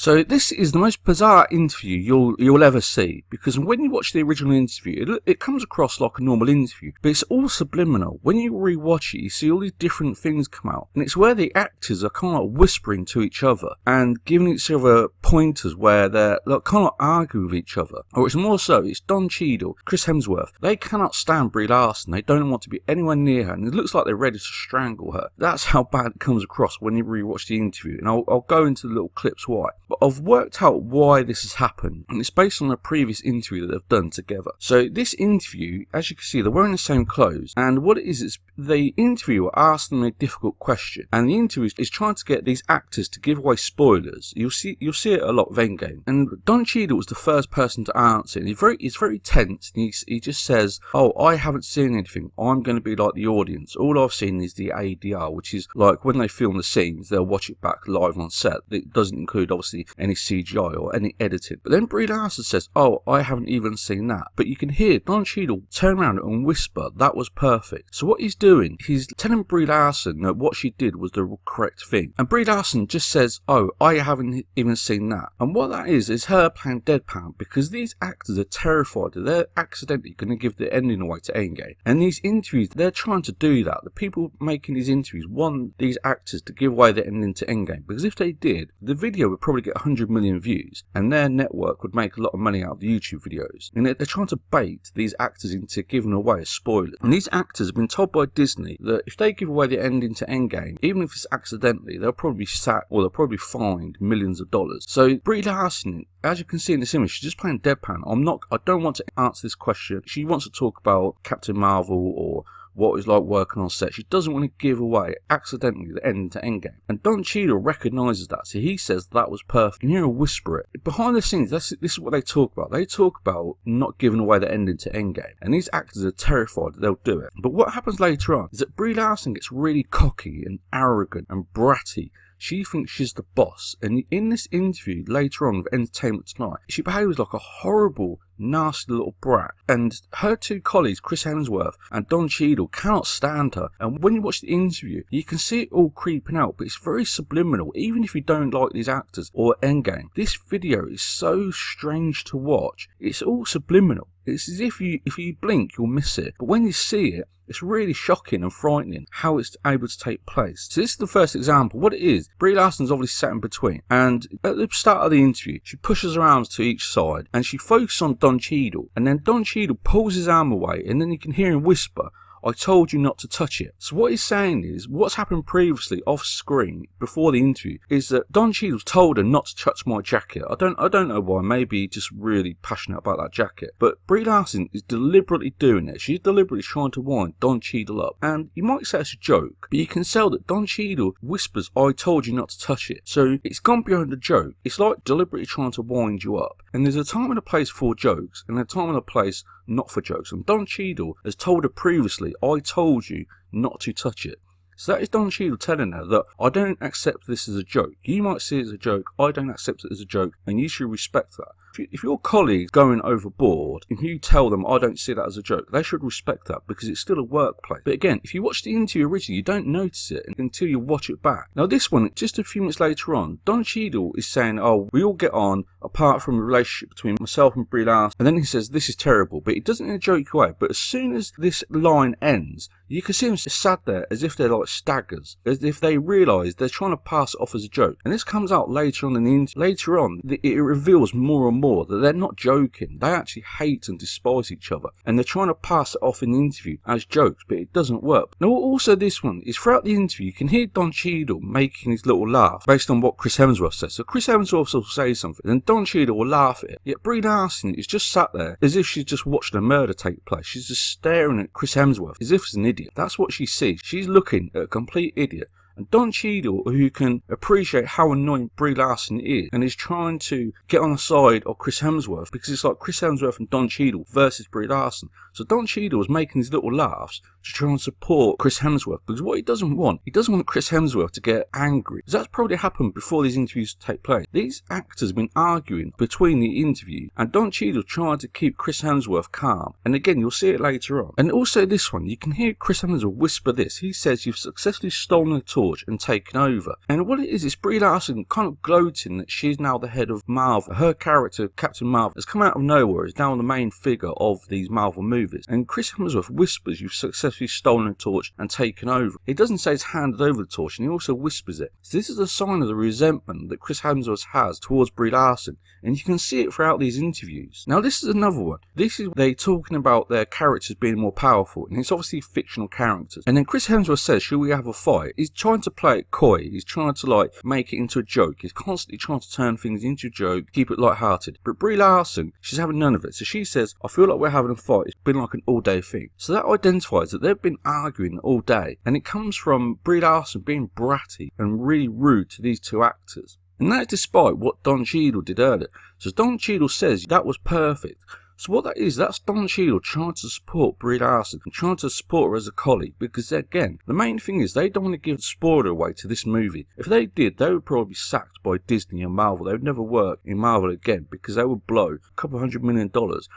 So this is the most bizarre interview you'll ever see, because when you watch the original interview, it comes across like a normal interview, but it's all subliminal. When you rewatch it, you see all these different things come out, and it's where the actors are kind of like whispering to each other and giving each other pointers where they're like kind of like arguing with each other. Or it's more so, it's Don Cheadle, Chris Hemsworth. They cannot stand Brie Larson. They don't want to be anywhere near her, and it looks like they're ready to strangle her. That's how bad it comes across when you rewatch the interview, and I'll go into the little clips why. But I've worked out why this has happened, and it's based on a previous interview that they've done together. So this interview, as you can see, they're wearing the same clothes, and what it is the interviewer asked them a difficult question, and the interviewer is trying to get these actors to give away spoilers. You'll see it a lot of Endgame, and Don Cheadle was the first person to answer, and he's very tense, and he just says, "Oh, I haven't seen anything. I'm going to be like the audience. All I've seen is the ADR, which is like when they film the scenes, they'll watch it back live on set. It doesn't include obviously any CGI or any editing." But then Brie Larson says, "Oh, I haven't even seen that." But you can hear Don Cheadle turn around and whisper, "That was perfect." So what he's doing, he's telling Brie Larson that what she did was the correct thing. And Brie Larson just says, "Oh, I haven't even seen that." And what that is her playing deadpan, because these actors are terrified that they're accidentally going to give the ending away to Endgame. And these interviews, they're trying to do that. The people making these interviews want these actors to give away the ending to Endgame, because if they did, the video would probably get 100 million views, and their network would make a lot of money out of the YouTube videos. And they're trying to bait these actors into giving away a spoiler. And these actors have been told by Disney that if they give away the ending to Endgame, even if it's accidentally, they'll probably be sacked or they'll probably fined millions of dollars. So Brie Larson, as you can see in this image, she's just playing deadpan. I don't want to answer this question. She wants to talk about Captain Marvel or what it was like working on set. She doesn't want to give away accidentally the ending to Endgame. And Don Cheadle recognises that, so he says that was perfect. You hear her whisper it. Behind the scenes, this is what they talk about. They talk about not giving away the ending to Endgame. And these actors are terrified that they'll do it. But what happens later on is that Brie Larson gets really cocky and arrogant and bratty. She thinks she's the boss, and in this interview later on with Entertainment Tonight, she behaves like a horrible, nasty little brat, and her two colleagues, Chris Hemsworth and Don Cheadle, cannot stand her. And when you watch the interview, you can see it all creeping out, but it's very subliminal. Even if you don't like these actors or Endgame, this video is so strange to watch. It's all subliminal. It's as if you blink, you'll miss it. But when you see it, it's really shocking and frightening how it's able to take place. So this is the first example. What it is, Brie Larson's obviously sat in between, and at the start of the interview, she pushes her arms to each side, and she focuses on Don Cheadle, and then Don Cheadle pulls his arm away, and then you can hear him whisper, "I told you not to touch it." So what he's saying is, what's happened previously off screen before the interview is that Don Cheadle's told her not to touch my jacket. I don't know why. Maybe he's just really passionate about that jacket. But Brie Larson is deliberately doing it. She's deliberately trying to wind Don Cheadle up. And you might say it's a joke, but you can tell that Don Cheadle whispers, "I told you not to touch it." So it's gone beyond a joke. It's like deliberately trying to wind you up. And there's a time and a place for jokes, and a time and a place not for jokes. And Don Cheadle has told her previously, "I told you not to touch it." So that is Don Cheadle telling her that I don't accept this as a joke. You might see it as a joke, I don't accept it as a joke, and you should respect that. If your colleague's going overboard, if you tell them I don't see that as a joke, they should respect that because it's still a workplace. But again, if you watch the interview originally, you don't notice it until you watch it back. Now this one, just a few minutes later on, Don Cheadle is saying, "Oh, we all get on apart from the relationship between myself and Brie Larson." And then he says, "This is terrible," but he doesn't in a joke way. But as soon as this line ends, you can see them sat there as if they're like staggers, as if they realise they're trying to pass it off as a joke. And this comes out later on in the interview. Later on, it reveals more and more that they're not joking. They actually hate and despise each other, and they're trying to pass it off in the interview as jokes, but it doesn't work. Now also this one is throughout the interview, you can hear Don Cheadle making his little laugh based on what Chris Hemsworth says. So Chris Hemsworth will say something, and Don Cheadle will laugh at it. Yet Brie Larson is just sat there as if she's just watched a murder take place. She's just staring at Chris Hemsworth as if he's an idiot. That's what she sees. She's looking at a complete idiot. And Don Cheadle, who can appreciate how annoying Brie Larson is, and is trying to get on the side of Chris Hemsworth, because it's like Chris Hemsworth and Don Cheadle versus Brie Larson. So Don Cheadle is making these little laughs to try and support Chris Hemsworth, because what he doesn't want Chris Hemsworth to get angry. Because that's probably happened before these interviews take place. These actors have been arguing between the interview, and Don Cheadle trying to keep Chris Hemsworth calm. And again, you'll see it later on. And also this one, you can hear Chris Hemsworth whisper this. He says, "You've successfully stolen a toy torch and taken over. And what it is Brie Larson kind of gloating that she's now the head of Marvel. Her character, Captain Marvel, has come out of nowhere, is now the main figure of these Marvel movies. And Chris Hemsworth whispers, "You've successfully stolen the torch and taken over." He doesn't say he's handed over the torch, and he also whispers it. So this is a sign of the resentment that Chris Hemsworth has towards Brie Larson, and you can see it throughout these interviews. Now this is another one. This is they talking about their characters being more powerful, and it's obviously fictional characters. And then Chris Hemsworth says, "Should we have a fight?" He's trying to play it coy. He's trying to make it into a joke. He's constantly trying to turn things into a joke, keep it light-hearted. But Brie Larson, she's having none of it. So she says, "I feel like we're having a fight. It's been like an all-day thing." So that identifies that they've been arguing all day, and it comes from Brie Larson being bratty and really rude to these two actors. And that is despite what Don Cheadle did earlier. So Don Cheadle says that was perfect. So what that is, that's Don Cheadle trying to support Brie Larson and trying to support her as a colleague, because again, the main thing is they don't want to give spoiler away to this movie. If they did, they would probably be sacked by Disney and Marvel. They would never work in Marvel again, because they would blow a couple $100 million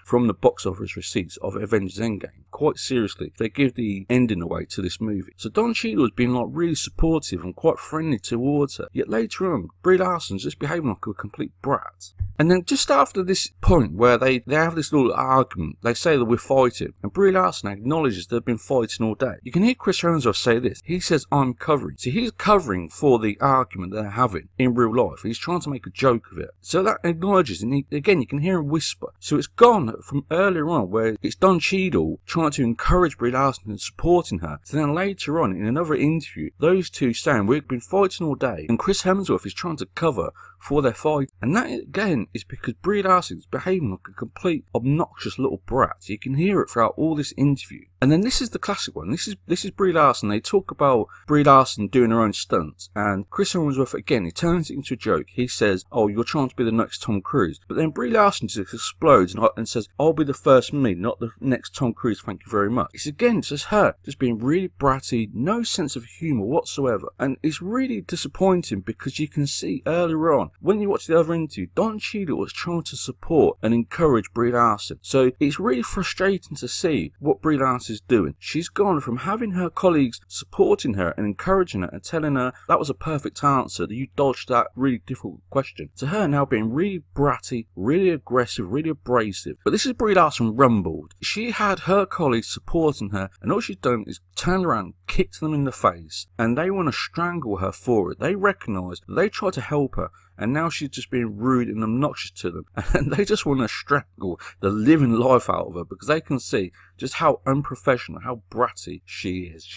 from the box office receipts of Avengers Endgame. Quite seriously, if they give the ending away to this movie. So Don Cheadle has been really supportive and quite friendly towards her. Yet later on, Brie Larson's just behaving like a complete brat. And then just after this point where they have this little argument, they say that we're fighting, and Brie Larson acknowledges they've been fighting all day. You can hear Chris Hemsworth say this. He says, "I'm covering." So he's covering for the argument they're having in real life. He's trying to make a joke of it. So that acknowledges, and again, you can hear him whisper. So it's gone from earlier on where it's Don Cheadle trying to encourage Brie Larson and supporting her. So then later on in another interview, those two saying, "We've been fighting all day," and Chris Hemsworth is trying to cover for their fight. And that again is because Brie Larson is behaving like a complete obnoxious little brat. You can hear it throughout all this interview. And then this is the classic one. This is Brie Larson. They talk about Brie Larson doing her own stunts, and Chris Hemsworth again, he turns it into a joke. He says, "Oh, you're trying to be the next Tom Cruise." But then Brie Larson just explodes and says, "I'll be the first me, not the next Tom Cruise, thank you very much." It's again just her just being really bratty, no sense of humour whatsoever. And it's really disappointing because you can see earlier on, when you watch the other interview, Don Cheadle was trying to support and encourage Brie Larson. So it's really frustrating to see what Brie Larson is doing. She's gone from having her colleagues supporting her and encouraging her and telling her that was a perfect answer, that you dodged that really difficult question, to her now being really bratty, really aggressive, really abrasive. But this is Brie Larson rumbled. She had her colleagues supporting her, and all she's done is turned around, kicked them in the face, and they want to strangle her for it. They recognise that they tried to help her, and now she's just being rude and obnoxious to them, and they just want to strangle the living life out of her because they can see just how unprofessional, how bratty she is.